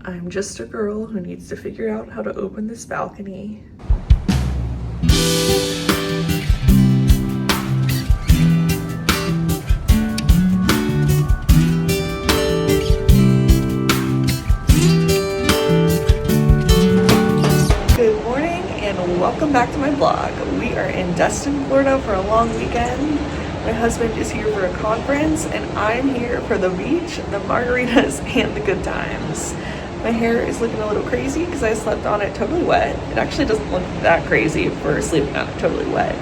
I'm just a girl who needs to figure out how to open this balcony. Good morning and welcome back to my vlog. We are in Destin, Florida for a long weekend. My husband is here for a conference and I'm here for the beach, the margaritas, and the good times. My hair is looking a little crazy because I slept on it totally wet. It actually doesn't look that crazy for sleeping on it totally wet.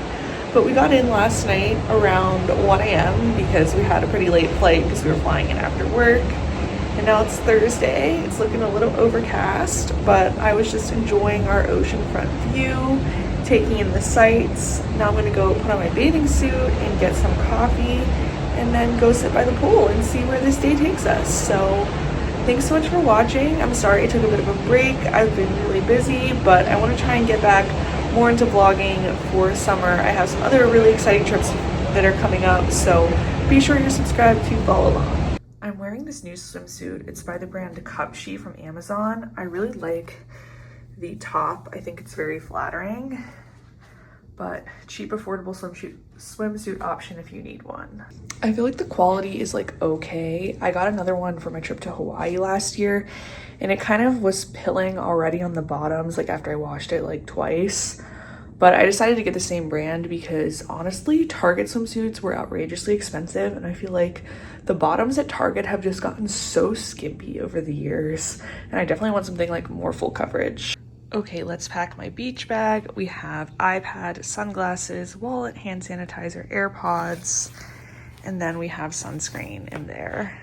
But we got in last night around 1 a.m. because we had a pretty late flight because we were flying in after work. And now it's Thursday. It's looking a little overcast, but I was just enjoying our oceanfront view, taking in the sights. Now I'm gonna go put on my bathing suit and get some coffee and then go sit by the pool and see where this day takes us. So thanks so much for watching. I'm sorry I took a bit of a break. I've been really busy, but I want to try and get back more into vlogging for summer. I have some other really exciting trips that are coming up, so be sure you're subscribed to follow along. I'm wearing this new swimsuit. It's by the brand Cupshe from Amazon. I really like the top. I think it's very flattering, but cheap, affordable swimsuit option if you need one. I feel like the quality is like okay. I got another one for my trip to Hawaii last year and it kind of was pilling already on the bottoms like after I washed it like twice. But I decided to get the same brand because honestly, Target swimsuits were outrageously expensive and I feel like the bottoms at Target have just gotten so skimpy over the years and I definitely want something like more full coverage. Okay, let's pack my beach bag. We have iPad, sunglasses, wallet, hand sanitizer, AirPods, and then we have sunscreen in there.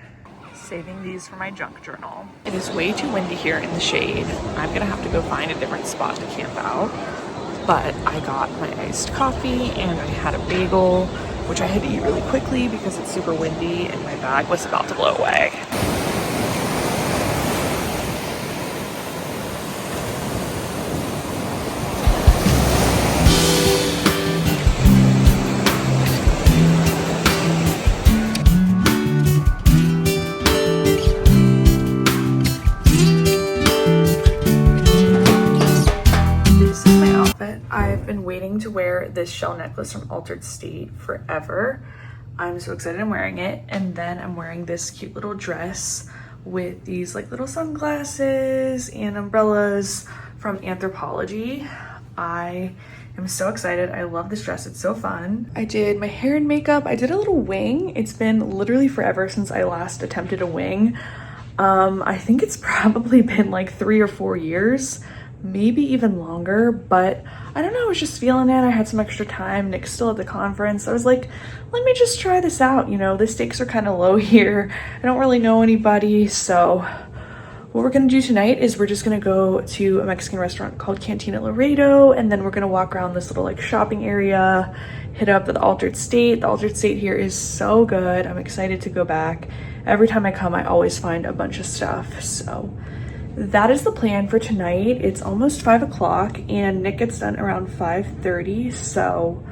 Saving these for my junk journal. It is way too windy here in the shade. I'm gonna have to go find a different spot to camp out. But I got my iced coffee and I had a bagel, which I had to eat really quickly because it's super windy and my bag was about to blow away. I've been waiting to wear this shell necklace from Altered State forever. I'm so excited I'm wearing it. And then I'm wearing this cute little dress with these like little sunglasses and umbrellas from Anthropologie. I am so excited. I love this dress. It's so fun. I did my hair and makeup. I did a little wing. It's been literally forever since I last attempted a wing. I think it's probably been like 3 or 4 years, maybe even longer, but I don't know, I was just feeling it. I had some extra time. Nick's still at the conference. I was like, let me just try this out. You know, the stakes are kind of low here. I don't really know anybody. So what we're gonna do tonight is we're just gonna go to a Mexican restaurant called Cantina Laredo, and then we're gonna walk around this little like shopping area, hit up the Altered State. The Altered State here is so good. I'm excited to go back. Every time I come, I always find a bunch of stuff. So that is the plan for tonight. It's almost 5 o'clock and Nick gets done around 5:30. So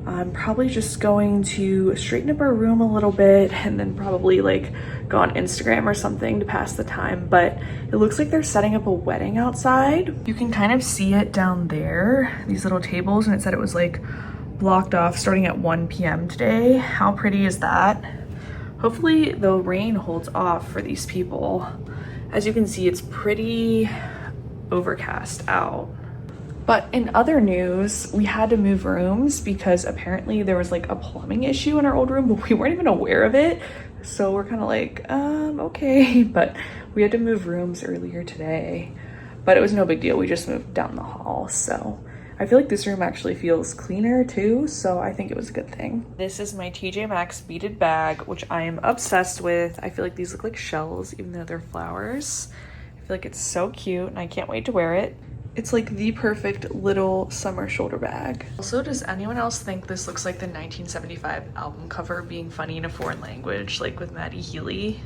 I'm probably just going to straighten up our room a little bit and then probably like go on Instagram or something to pass the time. But it looks like they're setting up a wedding outside. You can kind of see it down there, these little tables, and it said it was like blocked off starting at 1 p.m. today. How pretty is that? Hopefully the rain holds off for these people. As you can see, it's pretty overcast out. But in other news, we had to move rooms because apparently there was like a plumbing issue in our old room, but we weren't even aware of it. So we're kind of like, okay. But we had to move rooms earlier today, but it was no big deal. We just moved down the hall. So I feel like this room actually feels cleaner too, so I think it was a good thing. This is my TJ Maxx beaded bag, which I am obsessed with. I feel like these look like shells, even though they're flowers. I feel like it's so cute, and I can't wait to wear it. It's like the perfect little summer shoulder bag. Also, does anyone else think this looks like the 1975 album cover being funny in a foreign language, like with Maddie Healy?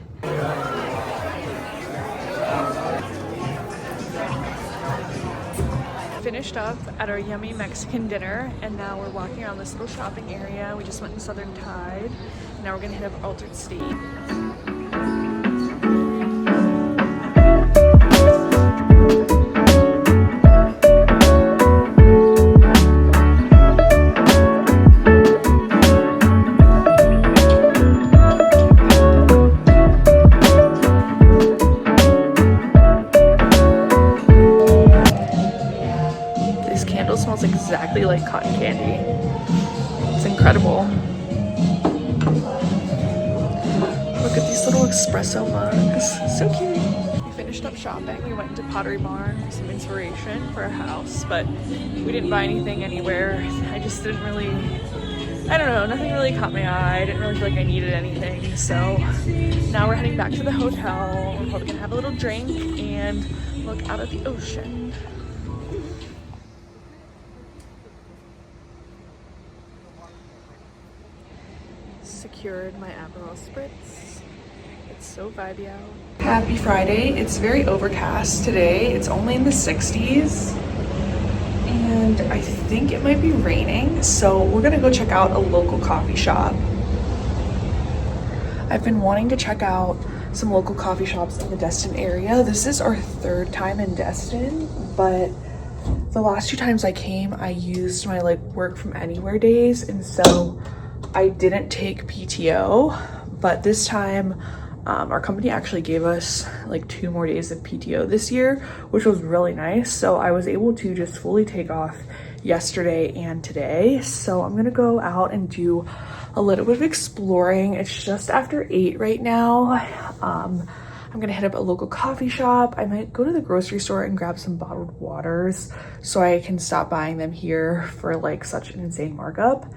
Finished up at our yummy Mexican dinner and now we're walking around this little shopping area. We just went in Southern Tide. Now we're gonna hit up Altered State. smells exactly like cotton candy. It's incredible. Look at these little espresso mugs. So cute. We finished up shopping. We went to Pottery Barn for some inspiration for a house, but we didn't buy anything anywhere. I just didn't really, I don't know, nothing really caught my eye. I didn't really feel like I needed anything. So now we're heading back to the hotel. We're probably gonna have a little drink and look out at the ocean. Secured my Aperol Spritz. It's so vibey out. Happy Friday. It's very overcast today. It's only in the 60s. And I think it might be raining. So we're gonna go check out a local coffee shop. I've been wanting to check out some local coffee shops in the Destin area. This is our third time in Destin, but the last 2 times I came, I used my like work from anywhere days, and so I didn't take PTO, but this time our company actually gave us like 2 more days of PTO this year, which was really nice. So I was able to just fully take off yesterday and today. So I'm gonna go out and do a little bit of exploring. It's just after 8 right now. I'm gonna hit up a local coffee shop. I might go to the grocery store and grab some bottled waters so I can stop buying them here for like such an insane markup.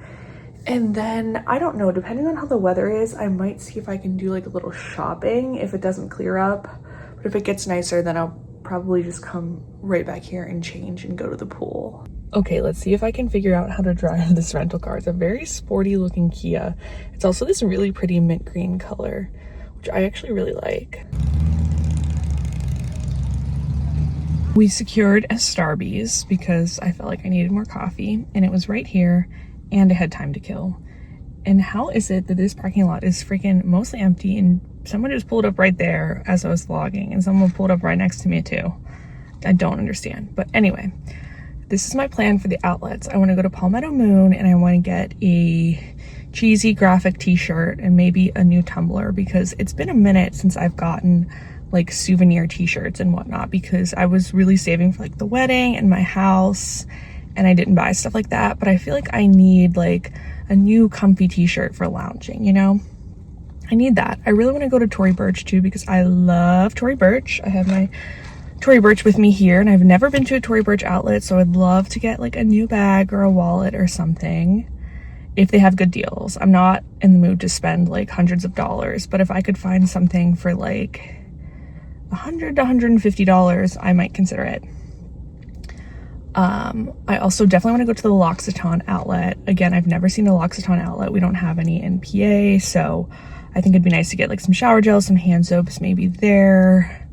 And then, I don't know, depending on how the weather is, I might see if I can do like a little shopping if it doesn't clear up. But if it gets nicer, then I'll probably just come right back here and change and go to the pool. Okay, let's see if I can figure out how to drive this rental car. It's a very sporty looking Kia. It's also this really pretty mint green color, which I actually really like. We secured a Starbucks because I felt like I needed more coffee, and it was right here. And I had time to kill. And how is it that this parking lot is freaking mostly empty and someone just pulled up right there as I was vlogging, and someone pulled up right next to me too? I don't understand. But anyway, this is my plan for the outlets. I want to go to Palmetto Moon and I want to get a cheesy graphic t-shirt and maybe a new tumbler, because it's been a minute since I've gotten like souvenir t-shirts and whatnot, because I was really saving for like the wedding and my house, and I didn't buy stuff like that. But I feel like I need like a new comfy t-shirt for lounging, you know? I need that. I really want to go to Tory Burch too, because I love Tory Burch. I have my Tory Burch with me here, and I've never been to a Tory Burch outlet, so I'd love to get like a new bag or a wallet or something if they have good deals. I'm not in the mood to spend like hundreds of dollars, but if I could find something for like $100 to $150, I might consider it. I also definitely want to go to the L'Occitane outlet. Again, I've never seen a L'Occitane outlet. We don't have any in PA, so I think it'd be nice to get like some shower gel, some hand soaps maybe there.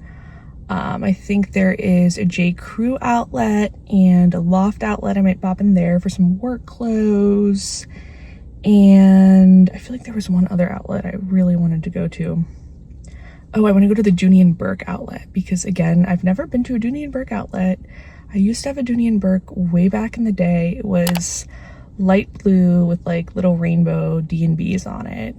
I think there is a J. Crew outlet and a Loft outlet. I might pop in there for some work clothes. And I feel like there was one other outlet I really wanted to go to. Oh, I want to go to the Dooney & Bourke outlet, because again, I've never been to a Dooney & Bourke outlet. I used to have a Dooney & Bourke way back in the day. It was light blue with like little rainbow D&Bs on it.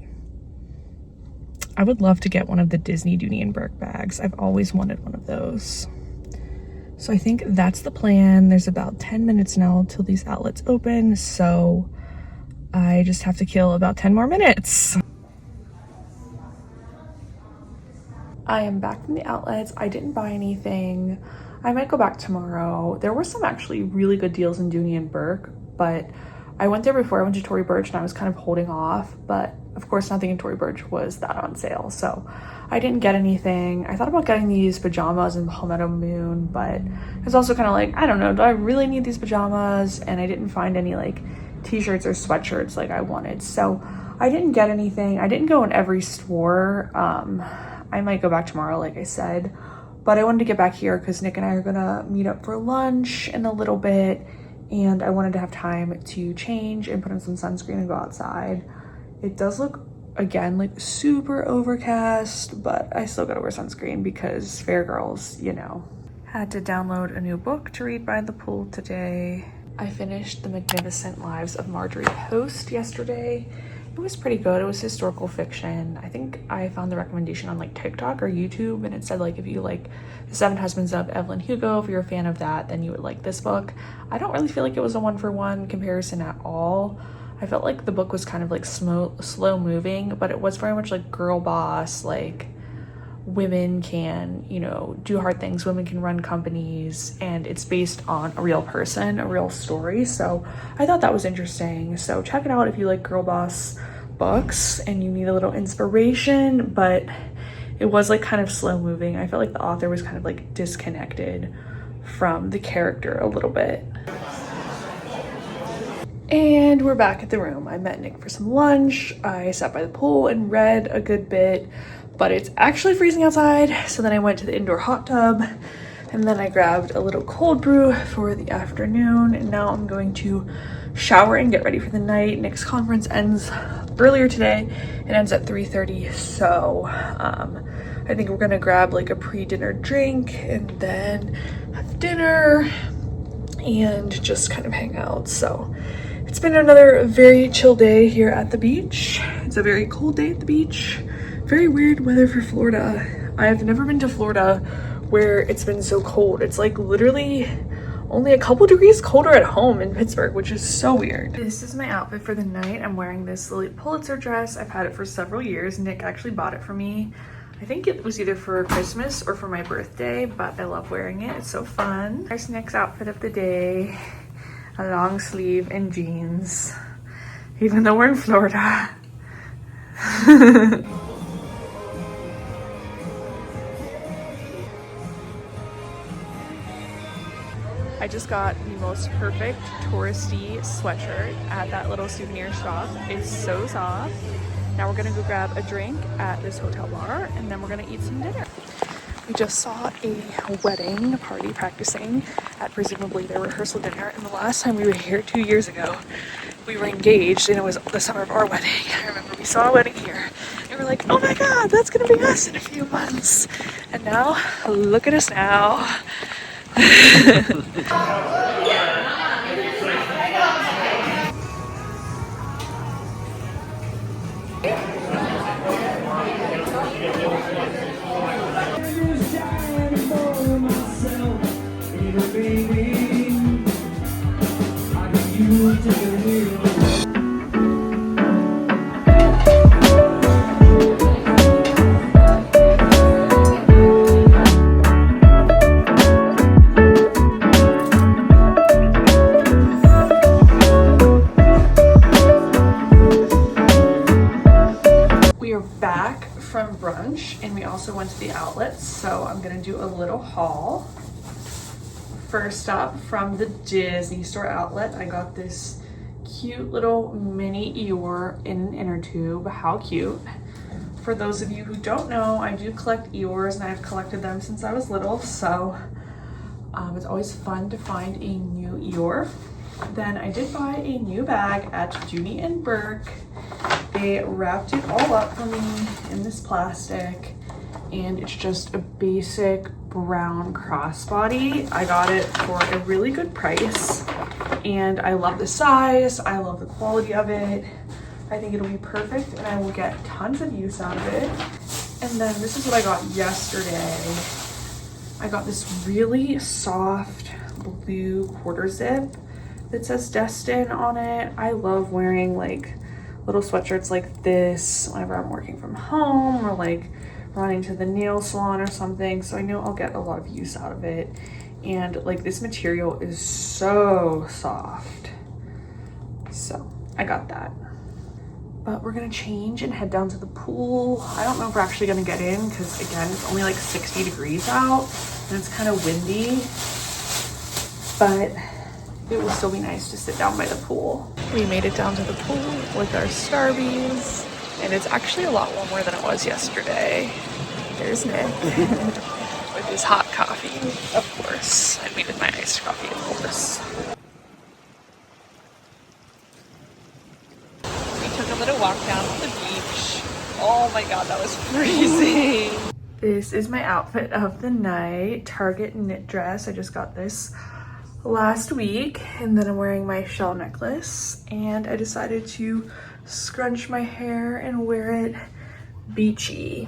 I would love to get one of the Disney Dooney & Bourke bags. I've always wanted one of those. So I think that's the plan. There's about 10 minutes now till these outlets open, so I just have to kill about 10 more minutes. I am back from the outlets. I didn't buy anything. I might go back tomorrow. There were some actually really good deals in Dooney & Bourke, but I went there before I went to Tory Burch and I was kind of holding off, but of course nothing in Tory Burch was that on sale, so I didn't get anything. I thought about getting these pajamas in Palmetto Moon, but it's also kind of like, I don't know, do I really need these pajamas? And I didn't find any like t-shirts or sweatshirts like I wanted, so I didn't get anything. I didn't go in every store. I might go back tomorrow, like I said, but I wanted to get back here because Nick and I are gonna meet up for lunch in a little bit, and I wanted to have time to change and put on some sunscreen and go outside. It does look, again, like super overcast, but I still gotta wear sunscreen because fair girls, you know. Had to download a new book to read by the pool today. I finished The Magnificent Lives of Marjorie Post yesterday, It was pretty good. It was historical fiction. I think I found the recommendation on like TikTok or YouTube, and it said like if you like The Seven Husbands of Evelyn Hugo, if you're a fan of that, then you would like this book. I don't really feel like it was a one-for-one comparison at all. I felt like the book was kind of like slow moving, but it was very much like girl boss, like women can, you know, do hard things, women can run companies, and it's based on a real person, a real story. So I thought that was interesting. So check it out if you like girl boss books and you need a little inspiration, but it was like kind of slow moving. I felt like the author was kind of like disconnected from the character a little bit. And we're back at the room. I met Nick for some lunch. I sat by the pool and read a good bit, but it's actually freezing outside. So then I went to the indoor hot tub, and then I grabbed a little cold brew for the afternoon. And now I'm going to shower and get ready for the night. Nick's conference ends earlier today. It ends at 3:30. So I think we're gonna grab like a pre-dinner drink and then have dinner and just kind of hang out. So it's been another very chill day here at the beach. It's a very cold day at the beach. Very weird weather for Florida. I've never been to Florida where it's been so cold. It's like literally only a couple degrees colder at home in Pittsburgh, which is so weird. This is my outfit for the night. I'm wearing this Lily Pulitzer dress. I've had it for several years. Nick actually bought it for me. I think it was either for Christmas or for my birthday, but I love wearing it. It's so fun. There's Nick's outfit of the day. A long sleeve and jeans, even though we're in Florida. I just got the most perfect touristy sweatshirt at that little souvenir shop. It's so soft. Now we're gonna go grab a drink at this hotel bar, and then we're gonna eat some dinner. We just saw a wedding party practicing at presumably their rehearsal dinner, and the last time we were here 2 years ago, we were engaged, and it was the summer of our wedding. I remember we saw a wedding here, and we're like, oh my god, that's gonna be us in a few months. And now, look at us now. We are back from brunch, and we also went to the outlets, so I'm gonna do a little haul. First up, from the Disney store outlet, I got this cute little mini Eeyore in an inner tube. How cute. For those of you who don't know, I do collect Eeyores, and I've collected them since I was little, so it's always fun to find a new Eeyore. Then I did buy a new bag at Judy and Burke. They wrapped it all up for me in this plastic, and it's just a basic brown crossbody. I got it for a really good price, and I love the size. I love the quality of it. I think it'll be perfect, and I will get tons of use out of it. And then this is what I got yesterday. I got this really soft blue quarter zip that says Destin on it. I love wearing like little sweatshirts like this whenever I'm working from home or like running to the nail salon or something, so I know I'll get a lot of use out of it. And like this material is so soft, so I got that. But we're gonna change and head down to the pool. I don't know if we're actually gonna get in because again, it's only like 60 degrees out and it's kind of windy, but it will still be nice to sit down by the pool. We made it down to the pool with our Starbies, and it's actually a lot warmer than it was yesterday. There's Nick with his hot coffee, of course. I made it my iced coffee, of course. We took a little walk down to the beach. Oh my god, that was freezing. This is my outfit of the night. Target knit dress. I just got this last week, and then I'm wearing my shell necklace, and I decided to scrunch my hair and wear it beachy.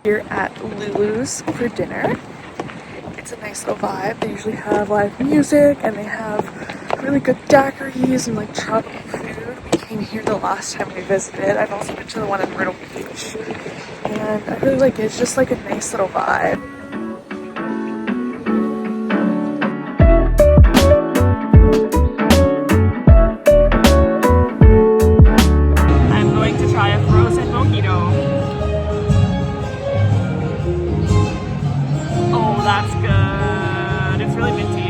Here at Lulu's for dinner. It's a nice little vibe. They usually have live music and they have really good daiquiris and like tropical food. We came here the last time we visited. I've also been to the one in Myrtle Beach and I really like it. It's just like a nice little vibe. I'm going to try a frozen mojito. Oh, that's good. It's really minty.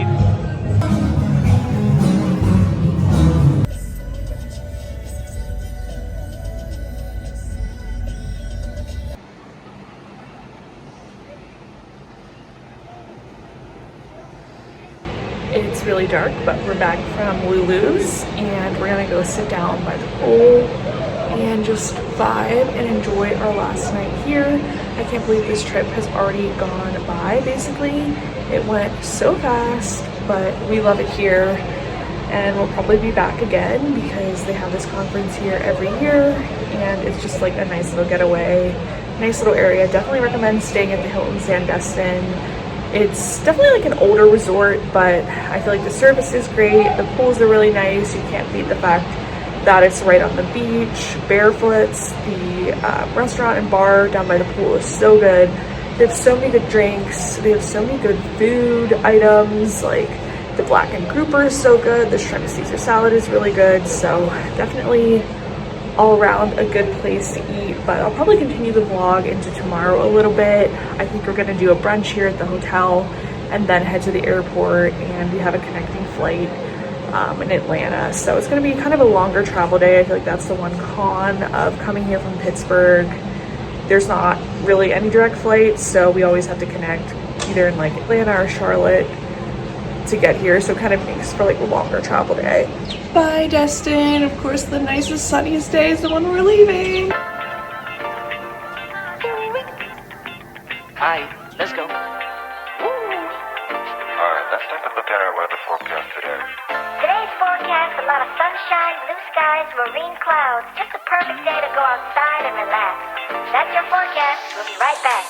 It's really dark, but we're back from Lulu's and we're gonna go sit down by the pool and just vibe and enjoy our last night here. I can't believe this trip has already gone by, basically. It went so fast, but we love it here and we'll probably be back again because they have this conference here every year and it's just like a nice little getaway, nice little area. Definitely recommend staying at the Hilton San Destin. It's definitely like an older resort, but I feel like the service is great. The pools are really nice. You can't beat the fact that it's right on the beach. Barefoots, the restaurant and bar down by the pool is so good. They have so many good drinks. They have so many good food items. Like the blackened grouper is so good. The shrimp Caesar salad is really good. So definitely all around a good place to eat, but I'll probably continue the vlog into tomorrow a little bit. I think we're gonna do a brunch here at the hotel and then head to the airport, and we have a connecting flight in Atlanta. So it's gonna be kind of a longer travel day. I feel like that's the one con of coming here from Pittsburgh. There's not really any direct flights, so we always have to connect either in like Atlanta or Charlotte to get here, so it kind of makes for like a longer travel day. Bye, Destin. Of course, the nicest, sunniest day is the one we're leaving. Hi, let's go. Alright, let's take a look at our weather forecast today. Today's forecast, a lot of sunshine, blue skies, marine clouds. Just a perfect day to go outside and relax. That's your forecast. We'll be right back.